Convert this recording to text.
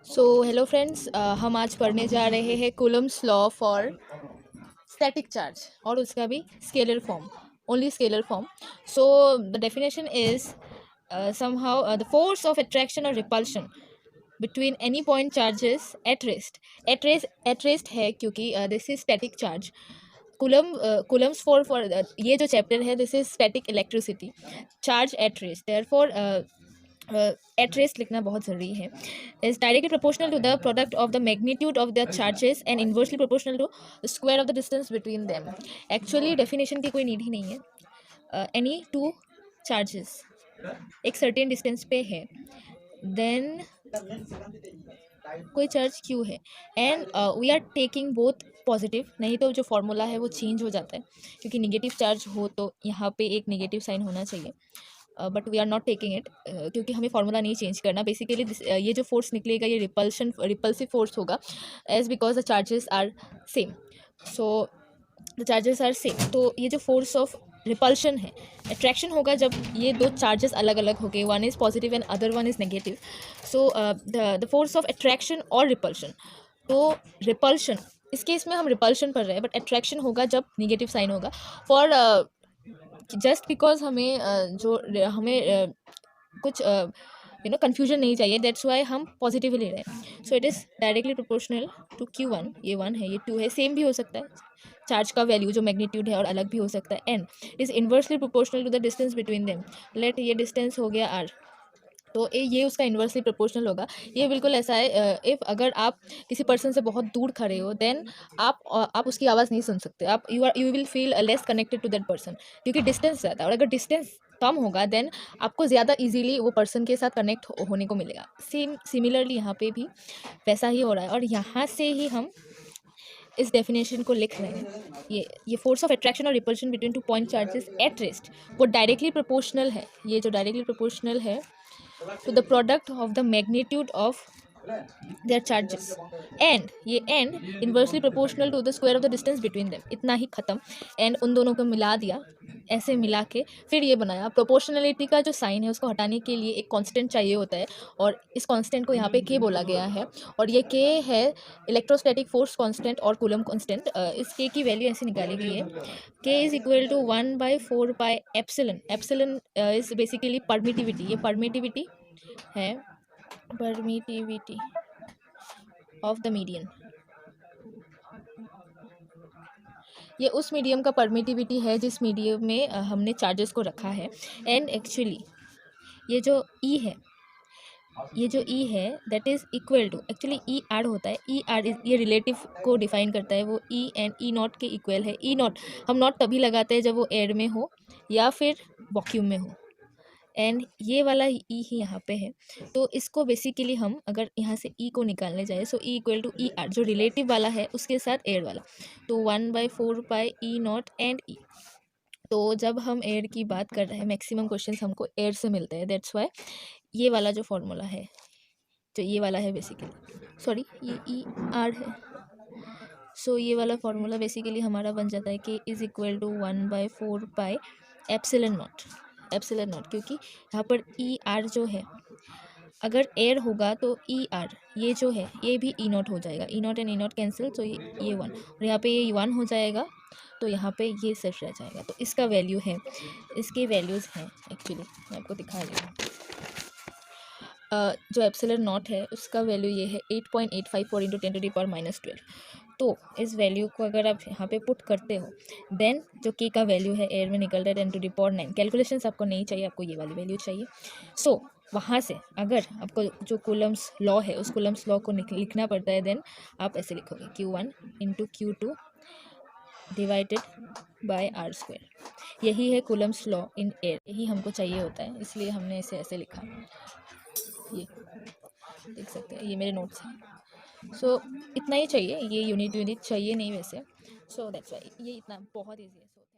So hello friends, हम आज पढ़ने जा रहे हैं Coulomb's law for static charge और उसका भी scalar form, only scalar form. So the definition is somehow the force of attraction or repulsion between any point charges at rest है क्योंकि this is static charge. Coulomb's for ये जो chapter है this is static electricity charge at rest. Therefore at rest लिखना बहुत ज़रूरी है. Is directly proportional to the product of the magnitude of the charges and inversely proportional to the square of the distance between them. Actually definition की कोई need ही नहीं है. Any two charges एक सर्टेन डिस्टेंस पे है, then कोई charge Q है and we are taking both positive. नहीं तो जो फॉर्मूला है वो चेंज हो जाता है क्योंकि निगेटिव चार्ज हो तो यहाँ पे एक निगेटिव साइन होना चाहिए. But we are not taking it क्योंकि हमें फार्मूला नहीं चेंज करना. बेसिकली ये जो फोर्स निकलेगा ये रिपल्सिव फोर्स होगा as because the charges are same. So the charges are same, तो ये जो फोर्स ऑफ रिपल्शन है, अट्रैक्शन होगा जब ये दो चार्जेस अलग अलग हो गए, one is positive and other one is negative. So the force of attraction और रिपल्शन, तो रिपल्शन इस केस में हम रिपल्शन पढ़ रहे हैं बट अट्रैक्शन होगा जब निगेटिव साइन होगा. फॉर जस्ट बिकॉज हमें कुछ कन्फ्यूजन नहीं चाहिए, दैट्स वाई हम पॉजिटिव ले रहे हैं. So it is directly proportional to Q1. ये 1 है, ये 2 है, सेम भी हो सकता है चार्ज का वैल्यू जो मैग्नीट्यूड है और अलग भी हो सकता है. And is inversely proportional to the distance between them. Let ये डिस्टेंस हो गया R, तो ये उसका इन्वर्सली प्रोपोर्शनल होगा. ये बिल्कुल ऐसा है, इफ़ अगर आप किसी पर्सन से बहुत दूर खड़े हो देन आप उसकी आवाज़ नहीं सुन सकते. आप you will feel less connected to that person क्योंकि डिस्टेंस ज़्यादा है. और अगर डिस्टेंस कम होगा देन आपको ज़्यादा इजीली वो पर्सन के साथ कनेक्ट होने को मिलेगा. सिमिलरली यहाँ पे भी वैसा ही हो रहा है और यहाँ से ही हम इस डेफिनेशन को लिख रहे हैं. ये फोर्स ऑफ अट्रैक्शन और repulsion between two point charges at rest वो डायरेक्टली प्रोपोर्शनल है. ये जो डायरेक्टली प्रोपोर्शनल है to the product of the magnitude of their charges and ये and inversely proportional to the square of the distance between them. इतना ही ख़त्म. And उन दोनों को मिला दिया, ऐसे मिला के फिर ये बनाया. प्रोपोर्शनलिटी का जो साइन है उसको हटाने के लिए एक कांस्टेंट चाहिए होता है और इस कांस्टेंट को यहाँ पे के बोला गया है और ये के है इलेक्ट्रोस्टैटिक फोर्स कांस्टेंट और कूलम कांस्टेंट. इस के की वैल्यू ऐसे निकाली गई है, K is equal to 1/4 pi epsilon. Epsilon is basically permittivity. ये परमिटिविटी है, परमिटिविटी ऑफ द मीडियम. ये उस मीडियम का परमिटिविटी है जिस मीडियम में हमने चार्जेस को रखा है. एंड एक्चुअली ये जो ई है, ये जो ई है that is equal to, actually E R होता है. ई आर ये रिलेटिव को डिफाइन करता है. वो ई एंड ई नॉट के इक्वल है. ई नॉट हम नॉट तभी लगाते हैं जब वो एयर में हो या फिर वॉक्यूम में हो. एंड ये वाला ई ही यहाँ पे है. तो इसको बेसिकली हम अगर यहाँ से ई को निकालने जाए so E equal to E R जो रिलेटिव वाला है उसके साथ एयर वाला, तो 1/4 पाई ई नॉट एंड ई. तो जब हम एयर की बात कर रहे हैं मैक्सिमम क्वेश्चंस हमको एयर से मिलते हैं, दैट्स वाई ये वाला जो फॉर्मूला है, तो ये वाला है बेसिकली, सॉरी ये ई आर है. सो ये वाला फॉर्मूला बेसिकली हमारा बन जाता है कि is equal to 1/4 pi epsilon not. Epsilon not क्योंकि यहाँ पर ई आर जो है अगर एयर होगा तो ई आर ये जो है ये भी ई नॉट हो जाएगा. E naught and E naught cancel, तो ये 1 और यहाँ पे ये 1 हो जाएगा, तो यहाँ पे ये सिर्फ रह जाएगा. तो इसका वैल्यू है, इसके वैल्यूज़ हैं एक्चुअली मैं आपको दिखा रही हूँ. जो एप्सिलन नॉट है उसका वैल्यू ये है 8.854 इंटू 10⁻⁻12. तो इस वैल्यू को अगर आप यहाँ पे पुट करते हो देन जो के का वैल्यू है एयर में निकल रहा है 10⁻9. कैलकुलेशंस आपको नहीं चाहिए, आपको ये वाली वैल्यू चाहिए. सो वहाँ से अगर आपको जो कूलम्स लॉ है उस कूलम्स लॉ को लिखना पड़ता है देन आप ऐसे लिखोगे Q1 into Q2 divided by R². यही है कूलम्स लॉ इन एयर, यही हमको चाहिए होता है इसलिए हमने इसे ऐसे लिखा. ये देख सकते हैं, ये मेरे नोट्स हैं. सो इतना ही चाहिए, ये यूनिट चाहिए नहीं वैसे. सो दैट्स वाई ये इतना बहुत ईजी है. सो